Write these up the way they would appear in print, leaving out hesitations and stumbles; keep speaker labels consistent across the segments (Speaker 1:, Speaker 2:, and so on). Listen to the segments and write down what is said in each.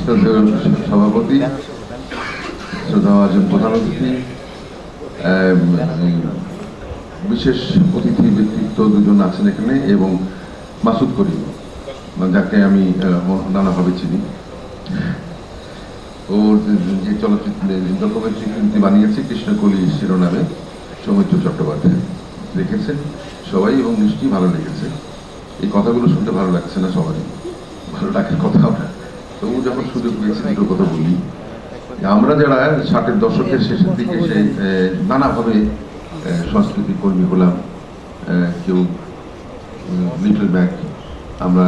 Speaker 1: সভাপতি, শ্রদ্ধাভাজন প্রধান অতিথি, বিশেষ অতিথি ব্যক্তিত্ব দুজন আছেন এখানে, এবং মাসুদ করিম, যাকে আমি নানাভাবে চিনি। ওর যে চলচ্চিত্র ডকুমেন্টারি ফিল্মটি বানিয়েছে কৃষ্ণকলি শিরোনামে, সৌমিত্র চট্টোপাধ্যায় দেখেছেন সবাই, এবং নিশ্চয়ই ভালো লেগেছে। এই কথাগুলো শুনতে ভালো লাগছে না সবারই, ভালো লাগার কথা না, তবু যখন সুযোগ পেয়েছি দুটো কথা বলি। আমরা যারা 60-এর দশকের শেষের দিকে সেই নানাভাবে সংস্কৃতি কর্মী হলাম, কেউ লিটল ব্যাগ, আমরা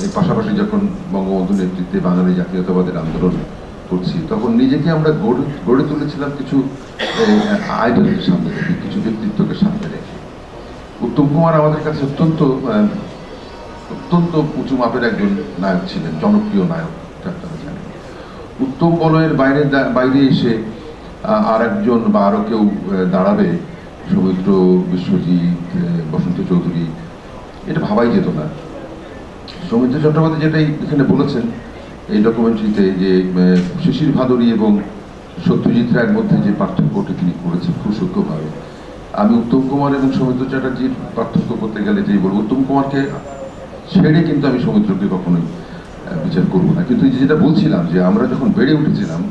Speaker 1: এর পাশাপাশি যখন বঙ্গবন্ধু নেতৃত্বে বাঙালি জাতীয়তাবাদের আন্দোলন করছি, তখন নিজেকে আমরা গড়ে তুলেছিলাম কিছু আইডলকে সামনে রেখে, কিছু ব্যক্তিত্বকে সামনে রেখে। উত্তম কুমার আমাদের কাছে অত্যন্ত উঁচু মাপের একজন নায়ক ছিলেন, জনপ্রিয় নায়ক, আপনারা জানেন। উত্তম বলয়ের বাইরে এসে আর একজন বা আরো কেউ দাঁড়াবে, সৌমিত্র, বিশ্বজিৎ, বসন্ত চৌধুরী, এটা ভাবাই যেত না। সৌমিত্র চট্টোপাধ্যায় যেটাই এখানে বলেছেন এই ডকুমেন্টারিতে, যে শিশির ভাদুরী এবং সত্যজিৎ রায়ের মধ্যে যে পার্থক্যটি তিনি করেছেন খুব সূক্ষ্মভাবে, আমি উত্তম কুমার এবং সৌমিত্র চ্যাটার্জির পার্থক্য করতে গেলে যেই বলবো, উত্তম কুমারকে ছেড়ে কিন্তু আমি সৌমিত্রকে কখনোই বিচার করবো না। কিন্তু যেটা বলছিলাম, যে আমরা যখন বেড়ে উঠেছিলাম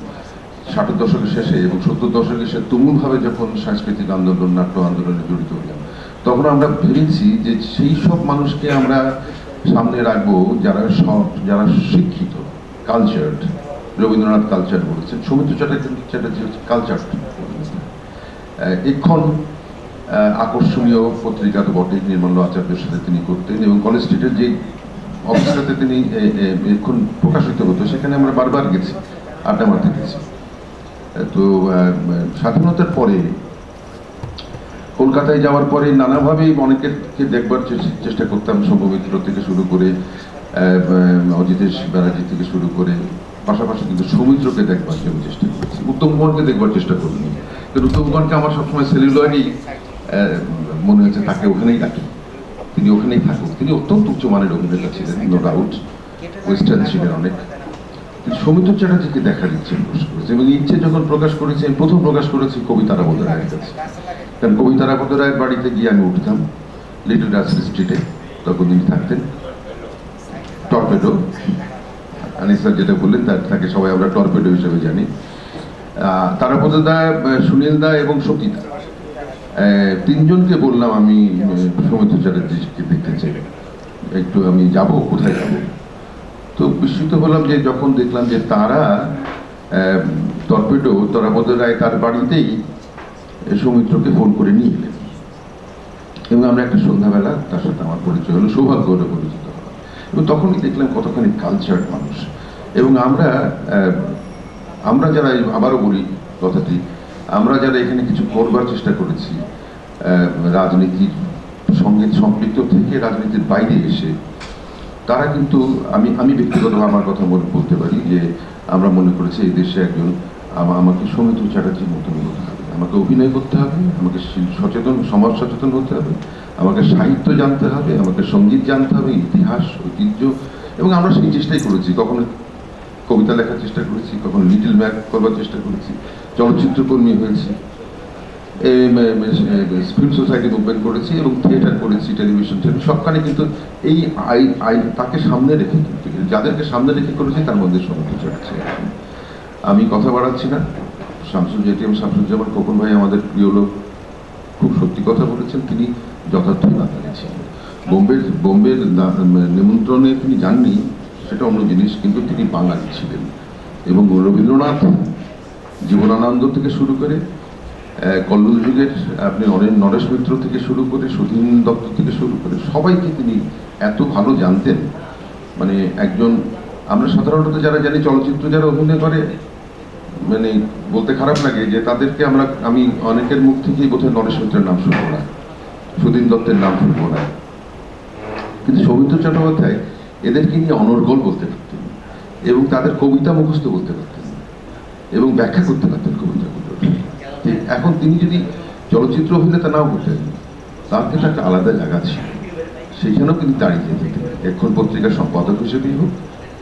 Speaker 1: 60-এর দশকের শেষে এবং 70-এর দশকের শেষে তুমুলভাবে যখন সাংস্কৃতিক আন্দোলন, নাট্য আন্দোলনে জড়িত হলাম, তখন আমরা ভেবেছি যে সেই সব মানুষকে আমরা সামনে রাখবো যারা শিক্ষিত, কালচার্ড। রবীন্দ্রনাথ কালচার বলেছেন, সৌমিত্র চ্যাটার্জি হচ্ছে কালচার। এক্ষণ আকর্ষণীয় পত্রিকা তো বটে, নির্মল আচার্যের সাথে তিনি করতেন, এবং কলেজ স্ট্রিটের যে অবস্থাতে তিনি এক্ষণ প্রকাশিত হতো, সেখানে আমরা বারবার গেছি, আড্ডা মারতে গেছি। তো স্বাধীনতার পরে কলকাতায় যাওয়ার পরে নানাভাবেই অনেকেরকে দেখবার চেষ্টা করতাম, শম্ভু থেকে শুরু করে অজিতেশ ব্যানার্জি থেকে শুরু করে, পাশাপাশি কিন্তু সৌমিত্রকে দেখবার জন্য চেষ্টা করেছি। উত্তম কুমারকে দেখবার চেষ্টা করিনি, কিন্তু উত্তম কুমারকে আমার সবসময় সেলুলয়েডই মনে হয়েছে, তাকে ওখানেই রাখি, তিনি ওখানেই থাকুক। তিনি অত্যন্ত উচ্চমানের অভিনেতা ছিলেন, নো ডাউট, ওয়েস্টার্ন ছিলেন অনেক। কিন্তু সৌমিত্র চ্যাটার্জিকে দেখার ইচ্ছে প্রকাশ করেছে, এবং ইচ্ছে যখন প্রকাশ করেছে, আমি প্রথম প্রকাশ করেছি কবি তারাপদ রায়ের কাছে। কারণ কবি তারাপদ রায়ের বাড়িতে গিয়ে আমি উঠতাম লিটল রাজশাহী স্ট্রিটে, তখন তিনি থাকতেন, টর্পেডো, আনিসার যেটা বললেন তাকে সবাই আমরা টর্পেডো হিসেবে জানি। তারাপদ দা, সুনীল দা এবং সতীদা, তিনজনকে বললাম আমি সৌমিত্র চ্যাটার্জিকে দেখতে চাই, একটু আমি যাব, কোথায় যাব। তো বিস্মিত হলাম যে যখন দেখলাম যে তারা টর্পেডো, তারাপদ রায় তার বাড়িতেই সৌমিত্রকে ফোন করে নিয়ে এলেন, এবং আমরা একটা সন্ধ্যাবেলা তার সাথে আমার পরিচয় হলো, সৌভাগ্য হলে পরিচিত হলাম। এবং তখনই দেখলাম কতখানি কালচার্ড মানুষ। এবং আমরা যারা, আবারও বলি কথাটি, আমরা যারা এখানে কিছু করবার চেষ্টা করেছি, রাজনীতির সঙ্গে সম্পৃক্ত থেকে রাজনীতির বাইরে এসে, তারা কিন্তু আমি ব্যক্তিগতভাবে আমার কথা বলতে পারি যে আমরা মনে করেছি এই দেশে একজন আমাকে সৌমিত্র চ্যাটার্জির মতন হতে হবে, আমাকে অভিনয় করতে হবে, আমাকে সমাজ সচেতন হতে হবে, আমাকে সাহিত্য জানতে হবে, আমাকে সঙ্গীত জানতে হবে, ইতিহাস, ঐতিহ্য। এবং আমরা সেই চেষ্টাই করেছি, কখনো কবিতা লেখার চেষ্টা করেছি, কখনো লিটল ম্যাগ করবার চেষ্টা করেছি, চলচ্চিত্র কর্মী হয়েছি, ফিল্ম সোসাইটি মুভমেন্ট করেছি, এবং থিয়েটার করেছি, টেলিভিশন, সবখানে কিন্তু এই তাকে সামনে রেখে, কিন্তু যাদেরকে সামনে রেখে করেছি তার মধ্যে সৌমিত্র চ্যাটার্জি। আমি কথা বাড়াচ্ছি না। শামসুজ্জামান খোকন ভাই আমাদের প্রিয় লোক, খুব সত্যি কথা বলেছেন, তিনি যথার্থই বাঙালি ছিলেন। বোম্বের নিমন্ত্রণে তিনি যাননি, সেটা অন্য জিনিস, কিন্তু তিনি বাঙালি ছিলেন। এবং রবীন্দ্রনাথ জীবনানন্দ থেকে শুরু করে, কল্লোল যুগের আপনি নরেশ মিত্র থেকে শুরু করে, সুধীন দত্ত থেকে শুরু করে, সবাইকে তিনি এত ভালো জানতেন। মানে একজন, আমরা সাধারণত যারা জানি চলচ্চিত্র যারা অভিনয় করে, মানে বলতে খারাপ লাগে যে তাদেরকে আমি অনেকের মুখ থেকেই বোধহয় নরেশ মিত্রের নাম শুনবো না, সুধীন দত্তের নাম শুনবো না, কিন্তু সৌমিত্র চট্টোপাধ্যায় এদেরকে নিয়ে অনর্গল বলতে পারতেন, এবং তাদের কবিতা মুখস্থ করতে পারতেন, এবং ব্যাখ্যা করতে পারতেন কবিতাগুলো। এখন তিনি যদি চলচ্চিত্র অভিনেতা নাও করতেন, তার কিন্তু একটা আলাদা জায়গা ছিল, সেইখানেও কিন্তু দাঁড়িয়ে যেতেন। এখন পত্রিকার সম্পাদক হিসেবেই হোক,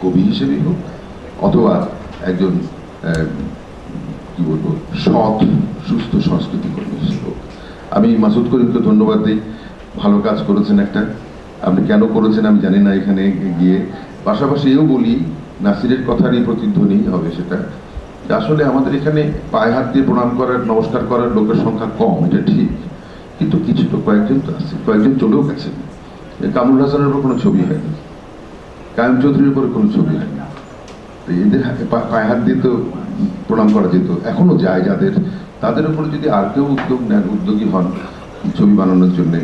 Speaker 1: কবি হিসেবেই হোক, অথবা একজন কি বলবো সৎ সুস্থ সংস্কৃতি কর্মী হোক। আমি মাসুদ করিমকে ধন্যবাদ দিই, ভালো কাজ করেছেন একটা। আপনি কেন করেছেন আমি জানি না এখানে গিয়ে। পাশাপাশি এও বলি, নাসিরের কথারই প্রতিধ্বনি হবে সেটা, যে আসলে আমাদের এখানে পায়ে হাত দিয়ে প্রণাম করার নমস্কার করার লোকের সংখ্যা কম, এটা ঠিক, কিন্তু কিছু তো কয়েকজন তো আছে, কয়েকজন চলেও গেছেন। কামরুল হাসানের উপর কোনো ছবি হয়নি, কায়েম চৌধুরীর উপরে কোনো ছবি হয়নি, এদের পায়ে হাত দিয়ে তো প্রণাম করা যেত, এখনো যায় যাদের, তাদের উপরে যদি আর কেউ উদ্যোগ নেন, উদ্যোগী হন ছবি বানানোর জন্য,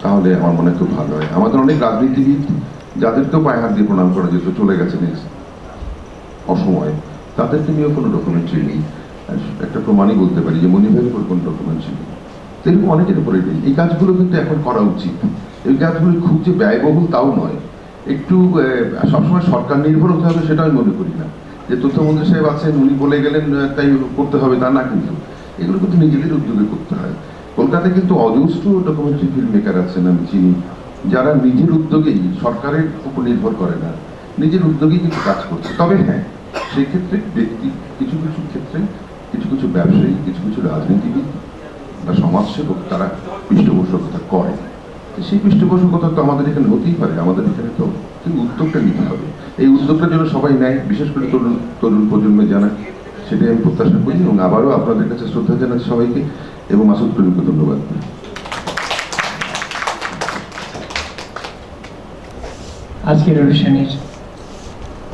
Speaker 1: তাহলে আমার মনে হয় খুব ভালো হয়। আমাদের অনেক রাজনীতিবিদ যাদেরকেও পায়ে হাত দিয়ে প্রণাম করা যেত চলে গেছেন অসময়ে, তাদেরকে নিয়েও কোনো ডকুমেন্টারি নেই। একটা প্রমাণই বলতে পারি যে মনিবের উপর কোনো ডকুমেন্টারি নেই, সেরকম অনেকের উপরে নেই। এই কাজগুলো কিন্তু এখন করা উচিত। এই কাজগুলো খুব যে ব্যয়বহুল তাও নয়, একটু সবসময় সরকার নির্ভর হতে হবে সেটা আমি মনে করি না, যে তথ্যমন্ত্রী সাহেব আছেন উনি বলে গেলেন তাই করতে হবে তা না, কিন্তু এগুলো কিন্তু নিজেদের উদ্যোগে করতে হয়। কলকাতায় কিন্তু অজস্র ডকুমেন্টারি ফিল্ম মেকার আছেন আমি চিনি, যারা নিজের উদ্যোগেই, সরকারের উপর নির্ভর করে না, নিজের উদ্যোগেই কিন্তু কাজ করছে। তবে হ্যাঁ, সেক্ষেত্রে ব্যক্তি কিছু কিছু ক্ষেত্রে কিছু কিছু ব্যবসায়ী, কিছু কিছু রাজনীতিবিদ বা সমাজসেবক তারা পৃষ্ঠপোষকতা করে। সেই পৃষ্ঠপোষকতা তো আমাদের এখানে হতেই পারে, আমাদের এখানে তো কিন্তু উদ্যোগটা নিতে হবে। এই উদ্যোগটার জন্য সবাই নেয়, বিশেষ করে তরুণ তরুণ প্রজন্মে জানায়, সেটাই আমি প্রত্যাশা করি। এবং আবারও আপনাদের কাছে শ্রদ্ধা জানাচ্ছি সবাইকে, এবং মাসুদ করিমকে ধন্যবাদ।
Speaker 2: আজকের অনুষ্ঠানের